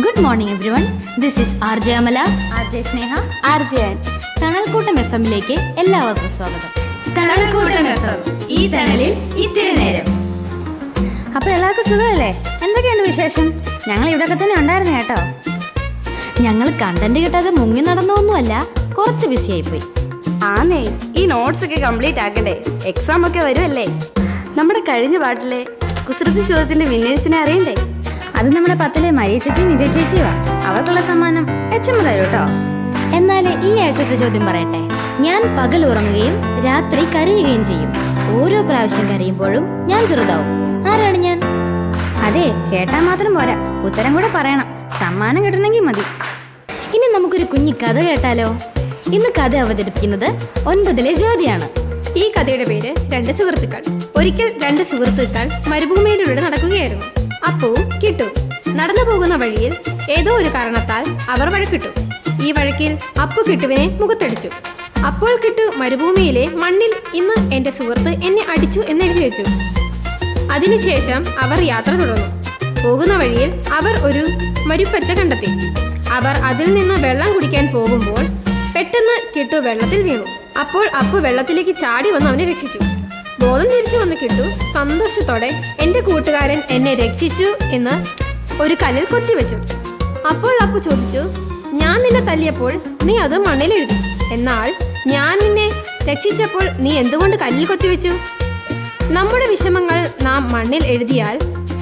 Good morning everyone. This is RJ Amala, RJ Sneha, RJ Ann. തണൽക്കൂട്ടം FM-ലേക്ക് എല്ലാവർക്കും സ്വാഗതം. തണൽക്കൂട്ടം FM, ഈ തണലിൽ ഇത്തിരി നേരം. അപ്പോൾ എല്ലാവർക്കും സുഖമല്ലേ? എന്തൊക്കെയുണ്ട് വിശേഷം? ഞങ്ങൾ ഇവിടെയൊക്കെ തന്നെ ഉണ്ടായിരുന്നു കേട്ടോ. ഞങ്ങൾ കണ്ടന്റ് കിട്ടാതെ മുങ്ങി നടന്നൊന്നുമല്ല, കുറച്ച് ബിസി ആയിപ്പോയി. ആന്നേ, ഈ നോട്ട്സ് ഒക്കെ കംപ്ലീറ്റ് ആക്കണ്ടേ? എക്സാം ഒക്കെ വരുമല്ലേ? നമ്മുടെ കഴിഞ്ഞ പാട്ടിലെ കുസൃതി ചോദ്യത്തിന്റെ വിന്നേഴ്സിനെ അറിയണ്ടേ? അത് നമ്മുടെ 10ലെ മരിയ ചേച്ചി നിജ ചേച്ചിയുവാ. അവർക്കുള്ള സമ്മാനം HM തരും കേട്ടോ. എന്നാൽ ഈ ആഴ്ചത്തെ ചോദ്യം പറയട്ടെ. ഞാൻ പകൽ ഉറങ്ങുകയും രാത്രി കരയുകയും ചെയ്യും. ഓരോ പ്രാവശ്യം കരയുമ്പോഴും ഞാൻ ചെറുതാവും. ആരാണ് ഞാൻ? അതെ, കേട്ടാൽ മാത്രം പോരാ, ഉത്തരം കൂടെ പറയണം. സമ്മാനം കിട്ടണമെങ്കിൽ മതി. ഇനി നമുക്കൊരു കുഞ്ഞി കഥ കേട്ടാലോ? ഇന്ന് കഥ അവതരിപ്പിക്കുന്നത് 9ലെ ജ്യോതിയാണ്. ഈ കഥയുടെ പേര് 2 സുഹൃത്തുക്കൾ. ഒരിക്കൽ 2 സുഹൃത്തുക്കൾ മരുഭൂമിയിലൂടെ നടക്കുകയായിരുന്നു. അപ്പുവും കിട്ടും. നടന്നു പോകുന്ന വഴിയിൽ ഏതോ ഒരു കാരണത്താൽ അവർ വഴക്കിട്ടു. ഈ വഴക്കിൽ അപ്പു കിട്ടുവിനെ മുഖത്തടിച്ചു. അപ്പോൾ കിട്ടു മരുഭൂമിയിലെ മണ്ണിൽ ഇന്ന് എൻ്റെ സുഹൃത്ത് എന്നെ അടിച്ചു എന്നെഴുതി വെച്ചു. അതിനുശേഷം അവർ യാത്ര തുടർന്നു. പോകുന്ന വഴിയിൽ അവർ ഒരു മരുപ്പച്ച കണ്ടെത്തി. അവർ അതിൽ നിന്ന് വെള്ളം കുടിക്കാൻ പോകുമ്പോൾ പെട്ടെന്ന് കിട്ടു വെള്ളത്തിൽ വീണു. അപ്പോൾ അപ്പു വെള്ളത്തിലേക്ക് ചാടി വന്ന് അവനെ രക്ഷിച്ചു. ബോധം തിരിച്ചു വന്ന് കിട്ടു സന്തോഷത്തോടെ എൻ്റെ കൂട്ടുകാരൻ എന്നെ രക്ഷിച്ചു എന്ന് ഒരു കല്ലിൽ കൊത്തിവെച്ചു. അപ്പോൾ അപ്പു ചോദിച്ചു, ഞാൻ നിന്നെ തല്ലിയപ്പോൾ നീ അത് മണ്ണിലെഴുതി, എന്നാൽ ഞാൻ നിന്നെ രക്ഷിച്ചപ്പോൾ നീ എന്തുകൊണ്ട് കല്ലിൽ കൊത്തിവെച്ചു? നമ്മുടെ വിഷമങ്ങൾ നാം മണ്ണിൽ എഴുതിയാൽ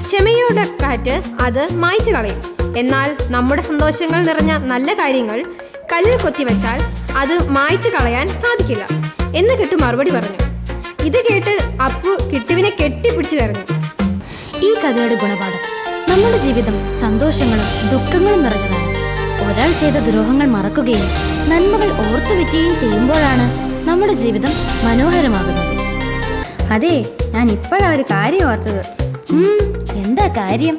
ക്ഷമയുടെ കാറ്റ് അത് മായ്ച്ചു കളയും. എന്നാൽ നമ്മുടെ സന്തോഷങ്ങൾ നിറഞ്ഞ നല്ല കാര്യങ്ങൾ കല്ലിൽ കൊത്തിവെച്ചാൽ അത് മായ്ച്ചു കളയാൻ സാധിക്കില്ല എന്ന് കിട്ടു മറുപടി പറഞ്ഞു. ഇത് കേട്ട് അപ്പു കിട്ടുവിനെ കെട്ടിപ്പിടിച്ചു കരഞ്ഞു. ഈ കഥയുടെ ഗുണപാഠം: നമ്മുടെ ജീവിതം സന്തോഷങ്ങളും ദുഃഖങ്ങളും നിറഞ്ഞതാണ്. ഒരാൾ ചെയ്ത ദ്രോഹങ്ങൾ മറക്കുകയും നന്മകൾ ഓർത്തു വെക്കുകയും ചെയ്യുമ്പോഴാണ് നമ്മുടെ ജീവിതം മനോഹരമാകുന്നത്. അതെ, ഞാൻ ഇപ്പോഴാണ് ഒരു കാര്യം ഓർത്തത്. എന്താ കാര്യം?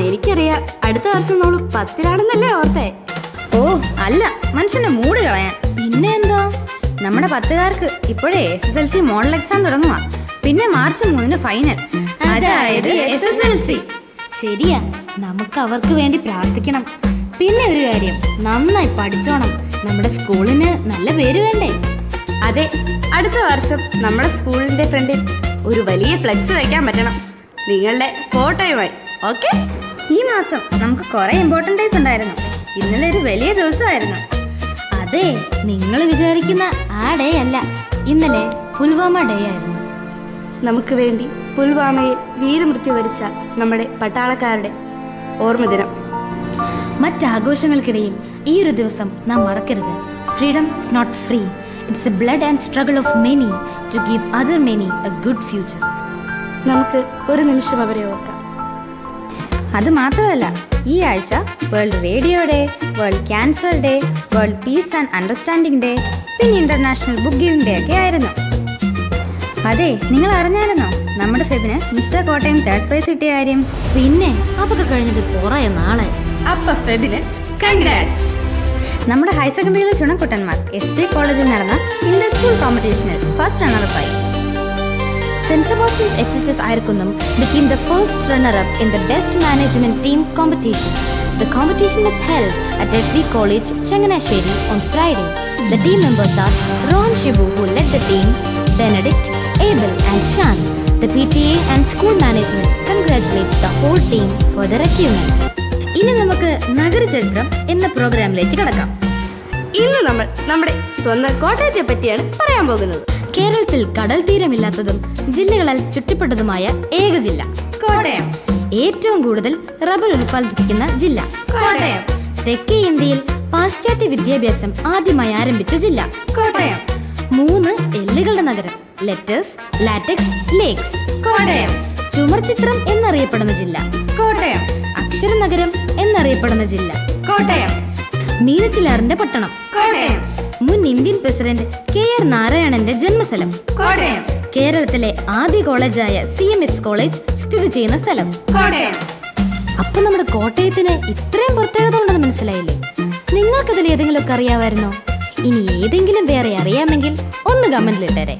എനിക്കറിയാം. അടുത്ത വർഷം നമ്മൾ 10ലാണെന്നല്ലേ ഓർത്തേ? ഓ അല്ല, മനുഷ്യന്റെ മൂഡ് കളയാൻ. പിന്നെ എന്താ? നമ്മുടെ 10കാർക്ക് ഇപ്പോഴേ SSLC മോഡൽ എക്സാം തുടങ്ങുക. പിന്നെ മാർച്ച് 3 ഫൈനൽ, അതായത് SSLC. ശരിയാ, നമുക്ക് അവർക്ക് വേണ്ടി പ്രാർത്ഥിക്കണം. പിന്നെ ഒരു കാര്യം, നന്നായി പഠിച്ചോണം. നമ്മുടെ സ്കൂളിന് നല്ല പേര് വേണ്ടേ? അതെ, അടുത്ത വർഷം നമ്മുടെ സ്കൂളിന്റെ ഫ്രണ്ടിൽ ഒരു വലിയ ഫ്ലെക്സ് വയ്ക്കാൻ പറ്റണം, നിങ്ങളുടെ ഫോട്ടോയുമായി. ഓക്കെ? ഈ മാസം നമുക്ക് കുറെ ഇമ്പോർട്ടൻ്റ് ഡേയ്സ് ഉണ്ടായിരുന്നു. ഇന്നലെ ഒരു വലിയ ദിവസമായിരുന്നു. അതെ, നിങ്ങൾ വിചാരിക്കുന്ന ആ ഡേ അല്ല. ഇന്നലെ പുൽവാമ ഡേ ആയിരുന്നു. നമുക്ക് വേണ്ടി പുൽവാമയിൽ വീരമൃത്യു വരിച്ച നമ്മുടെ പട്ടാളക്കാരുടെ ഓർമ്മ ദിനം. മറ്റാഘോഷങ്ങൾക്കിടയിൽ ഈ ഒരു ദിവസം നാം മറക്കരുത്. Freedom is not free. It's a blood and struggle of many to give other many a good future. നമുക്ക് ഒരു നിമിഷം അവരെ ഓർക്കാം. അത് മാത്രമല്ല, ഈ ആഴ്ച world radio day, world cancer day, world peace and understanding day, പിന്നെ ഇന്റർനാഷണൽ ബുക്ക് ഗിവിംഗ് ഡേ ഒക്കെ ആയിരുന്നു. അതെ, നിങ്ങൾ അറിഞ്ഞായിരുന്നോ നമ്മുടെ Febin mister Kottayam 3rd price കിട്ടിയ കാര്യം? പിന്നെ അതൊക്കെ കഴിഞ്ഞിട്ട് കുറേ നാളെ. അപ്പൊ ഫെബിന് കൺഗ്രാറ്റ്സ്. നമ്മുടെ ഹയർ സെക്കൻഡറിയിലെ ചുണക്കുട്ടന്മാർ SP കോളേജിൽ നടന്ന ഇന്റർ സ്കൂൾ കോമ്പറ്റീഷനിൽ ഫസ്റ്റ് റണ്ണറപ്പായി. St. Sebastian's HSS Ayarkunnam became the first runner-up in the Best Management Team competition. The competition was held at SB College, Changanasheri on Friday. The team members are Rohan Shibu, who led the team, Benedict, Abel and Shan. The PTA and school management congratulate the whole team for their achievement. ഇനി നമുക്ക് നഗരചരിത്രം എന്ന പ്രോഗ്രാമിലേക്ക് കടക്കാം. ഇന്ന് നമ്മൾ നമ്മുടെ സ്വന്തം കോട്ടയത്തെ പറ്റിയാണ് പറയാൻ പോകുന്നത്. കേരളത്തിൽ കടൽ തീരമില്ലാത്തതും ജില്ലകളാൽ ചുറ്റപ്പെട്ടതുമായ ഏക ജില്ല കോട്ടയം. ഏറ്റവും കൂടുതൽ റബ്ബർ ഉൽപ്പാദിപ്പിക്കുന്ന ജില്ല കോട്ടയം. തെക്കേ ഇന്ത്യയിൽ പാശ്ചാത്യ വിദ്യാഭ്യാസം ആദ്യമായി ആരംഭിച്ച ജില്ല കോട്ടയം. 3 എല്ലുകളുടെ നഗരം, ലെറ്റേഴ്സ്, ലാറ്റക്സ്, ലേക്സ്. കോട്ടയം. ചുമർചിത്രം എന്നറിയപ്പെടുന്ന ജില്ല കോട്ടയം. അക്ഷര നഗരം എന്നറിയപ്പെടുന്ന ജില്ല കോട്ടയം. മീനച്ചിലാറിന്റെ പട്ടണം കോട്ടയം. മുൻ ഇന്ത്യൻ പ്രസിഡന്റ് KR നാരായണന്റെ ജന്മസ്ഥലം കോട്ടയം. കേരളത്തിലെ ആദ്യ കോളേജായ CMS കോളേജ് സ്ഥിതി ചെയ്യുന്ന സ്ഥലം കോട്ടയം. അപ്പൊ നമ്മുടെ കോട്ടയത്തിന് ഇത്രയും പ്രത്യേകത ഉണ്ടെന്ന് മനസ്സിലായില്ലേ? നിങ്ങൾക്കതിൽ ഏതെങ്കിലുമൊക്കെ അറിയാമായിരുന്നോ? ഇനി ഏതെങ്കിലും വേറെ അറിയാമെങ്കിൽ ഒന്ന് കമന്റിലിട്ടേരെ.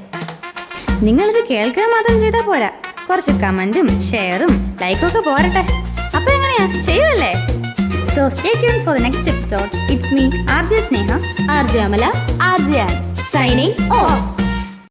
നിങ്ങളിത് കേൾക്കുക മാത്രം ചെയ്താൽ പോരാ, കുറച്ച് കമന്റും ഷെയറും ലൈക്കും ഒക്കെ പോരട്ടെ. അപ്പൊ എങ്ങനെയാ, ചെയ്യുമല്ലേ? So stay tuned for the next episode. It's me, RJ Sneha. RJ Amala, RJ signing off.